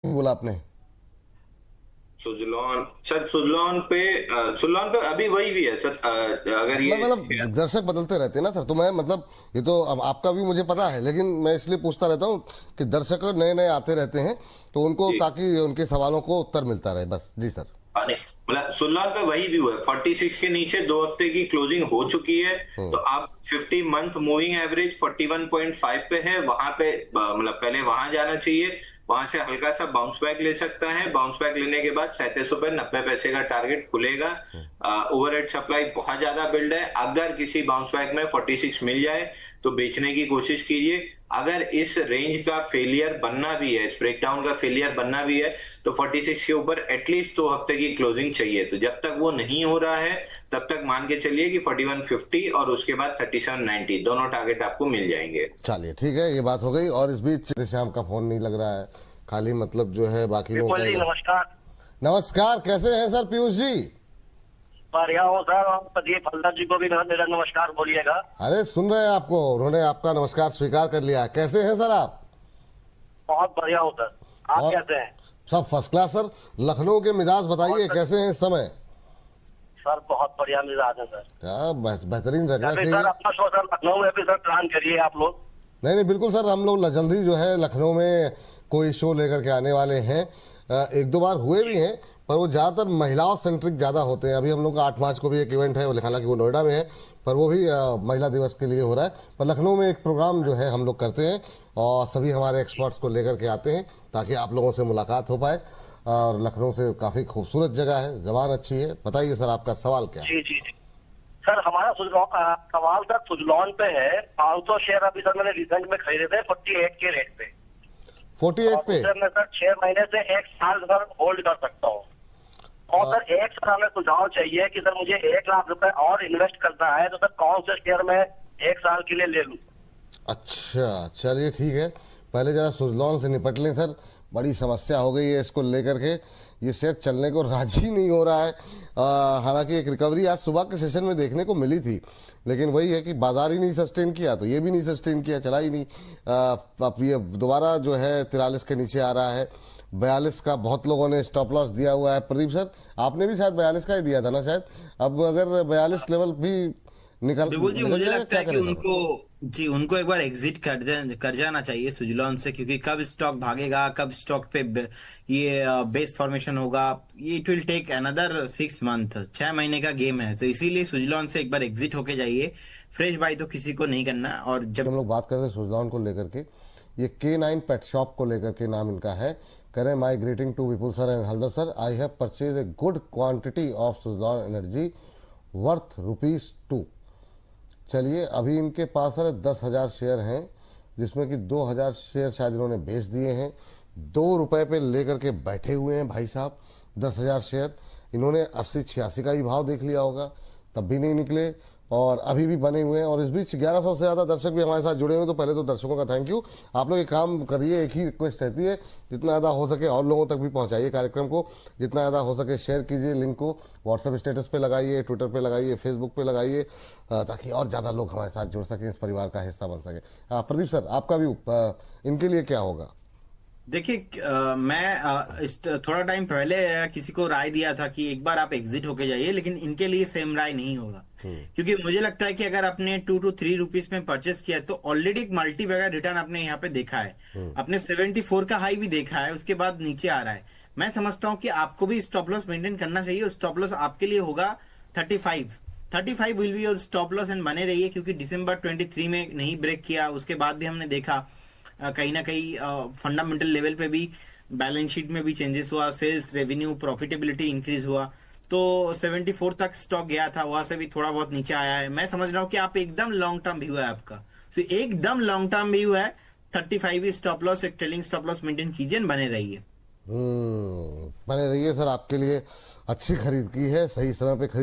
बोला आपने? सुजलॉन सर, सुजलॉन पे अभी वही भी है सर। अगर ये मतलब दर्शक बदलते रहते हैं ना सर, तो मैं मतलब ये तो अब आपका भी मुझे पता है, लेकिन मैं इसलिए पूछता रहता हूँ कि दर्शक नए नए आते रहते हैं, तो उनको, जी। ताकि उनके सवालों को उत्तर मिलता रहे, बस जी सर। नहीं, मतलब सुजलॉन पे वही व्यू है, 46 के नीचे 2 हफ्ते की क्लोजिंग हो चुकी है। तो हम्म। आप 50 मंथ मूविंग एवरेज 41.5 पे है, वहां पे मतलब पहले वहां जाना चाहिए। वहां से हल्का सा बाउंस बैक ले सकता है। बाउंस बैक लेने के बाद 37 रुपए 90 पैसे का टारगेट खुलेगा। ओवरहेड सप्लाई बहुत ज्यादा बिल्ड है। अगर किसी बाउंस बैक में 46 मिल जाए तो बेचने की कोशिश कीजिए। अगर इस रेंज का फेलियर बनना भी है, इस ब्रेकडाउन का फेलियर बनना भी है, तो 46 के ऊपर एटलीस्ट 2 हफ्ते की क्लोजिंग चाहिए। तो जब तक वो नहीं हो रहा है तब तक मान के चलिए कि 4150 और उसके बाद 3790 दोनों टारगेट आपको मिल जाएंगे। चलिए ठीक है, ये बात हो गई। और इस बीच श्याम का फोन नहीं लग रहा है, खाली मतलब जो है बाकी लोगों विपुल का जी ही नमस्कार। नमस्कार, कैसे हैं सर पीयूष जी? बढ़िया हो सर, और प्रदीप हल्दर जी को भी मेरा नमस्कार बोलिएगा। अरे सुन रहे हैं आपको, उन्होंने आपका नमस्कार स्वीकार कर लिया है। कैसे हैं सर आप? बहुत बढ़िया हो सर, आप और कैसे हैं? सब फर्स्ट क्लास सर। लखनऊ के मिजाज बताइए, बहुत कैसे हैं इस समय? सर बहुत बढ़िया मिजाज है सर। क्या बेहतरीन रखना अभी चाहिए। सर अपना शो सर लखनऊ में भी सर प्लान करिए आप लोग। नहीं नहीं, बिल्कुल सर, हम लोग जल्दी जो है लखनऊ में कोई शो लेकर के आने वाले हैं। एक दो बार हुए भी हैं, पर वो ज़्यादातर महिलाओं सेंट्रिक ज़्यादा होते हैं। अभी हम लोग का 8 मार्च को भी एक इवेंट है, हालांकि वो नोएडा में है, पर वो भी महिला दिवस के लिए हो रहा है। पर लखनऊ में एक प्रोग्राम जो है हम लोग करते हैं, और सभी हमारे एक्सपर्ट्स को लेकर के आते हैं, ताकि आप लोगों से मुलाकात हो पाए। और लखनऊ से काफ़ी खूबसूरत जगह है, जबान अच्छी है। बताइए सर, आपका सवाल क्या है? जी जी जी सर, हमारा सवाल सर सुजलॉन पे है। 500 शेयर अभी सर मैंने रिसेंट में खरीदे थे 48 के रेट पे। 48 और पे? उसे मैं सर 6 महीने से 1 साल सर होल्ड कर सकता हूँ। और सर एक सर हमें सुझाव चाहिए कि सर मुझे 1 लाख रुपए और इन्वेस्ट करना है, तो सर कौन से शेयर में 1 साल के लिए ले लूं? अच्छा चलिए ठीक है, पहले जरा सुजलॉन से निपट लें सर। बड़ी समस्या हो गई है इसको लेकर के, ये शेयर चलने को राजी नहीं हो रहा है। हालांकि एक रिकवरी आज सुबह के सेशन में देखने को मिली थी, लेकिन वही है कि बाजार ही नहीं सस्टेन किया, तो ये भी नहीं सस्टेन किया, चला ही नहीं। अब ये दोबारा जो है 43 के नीचे आ रहा है। 42 का बहुत लोगों ने स्टॉप लॉस दिया हुआ है। प्रदीप सर, आपने भी शायद 42 का ही दिया था ना शायद। अब अगर 42 लेवल भी बिल्कुल जी, निकल मुझे जाएगा, लगता क्या है कि करेगा वो? उनको एक बार एग्जिट कर जाना चाहिए सुजलॉन से, क्योंकि कब स्टॉक भागेगा, कब स्टॉक पे ये बेस फॉर्मेशन होगा, ये it will take another 6 month, 6 महीने का गेम है। तो इसीलिए सुजलॉन से एक बार एग्जिट होके जाइए। फ्रेश बाई तो किसी को नहीं करना। और जब हम लोग बात करते हैं सुजलॉन को लेकर के, ये K9 पेट शॉप को लेकर के नाम इनका है। करें my greeting to Vipul sir and Haldar sir, I have purchase a good quantity of Suzlon energy worth ₹2। चलिए, अभी इनके पास सर 10,000 शेयर हैं, जिसमें कि 2,000 शेयर शायद इन्होंने बेच दिए हैं। ₹2 पे लेकर के बैठे हुए हैं भाई साहब। 10,000 शेयर इन्होंने 80-86 का ही भाव देख लिया होगा, तब भी नहीं निकले, और अभी भी बने हुए हैं। और इस बीच 1100 से ज़्यादा दर्शक भी हमारे साथ जुड़े हुए हैं। तो पहले तो दर्शकों का थैंक यू। आप लोग एक काम करिए, एक ही रिक्वेस्ट रहती है, जितना ज़्यादा हो सके और लोगों तक भी पहुंचाइए कार्यक्रम को, जितना ज़्यादा हो सके शेयर कीजिए, लिंक को व्हाट्सएप स्टेटस पे लगाइए, ट्विटर पे लगाइए, फेसबुक पे लगाइए, ताकि और ज़्यादा लोग हमारे साथ जुड़ सकें, इस परिवार का हिस्सा बन सके। प्रदीप सर, आपका भी इनके लिए क्या होगा? देखिए, मैं थोड़ा टाइम पहले किसी को राय दिया था कि एक बार आप एग्जिट होके जाइए, लेकिन इनके लिए सेम राय नहीं होगा। क्योंकि मुझे लगता है कि अगर आपने 2 to 3 रुपीज में परचेस किया है, तो ऑलरेडी एक मल्टी बैगर रिटर्न आपने यहाँ पे देखा है। आपने 74 का हाई भी देखा है, उसके बाद नीचे आ रहा है। मैं समझता हूँ कि आपको भी स्टॉप लॉस मेंटेन करना चाहिए। स्टॉप लॉस आपके लिए होगा 35 will be your stop loss, and बने रहिए, क्योंकि दिसंबर 23 में नहीं ब्रेक किया, उसके बाद भी हमने देखा कहीं ना कहीं फंडामेंटल लेवल पे भी बैलेंस शीट में भी चेंजेस हुआ, सेल्स रेवेन्यू प्रॉफिटेबिलिटी इंक्रीज हुआ। तो 74 तक स्टॉक गया था, वहां से भी थोड़ा बहुत नीचे आया है। मैं समझ रहा हूँ कि आप एकदम लॉन्ग टर्म व्यू है आपका, तो एकदम लॉन्ग टर्म व्यू है। 35 स्टॉप लॉस, एक ट्रेलिंग स्टॉप लॉस मेंटेन कीजिए, बने रहिए। बने रहिए सर, आपके लिए अच्छी खरीद की है, सही समय पे खरीद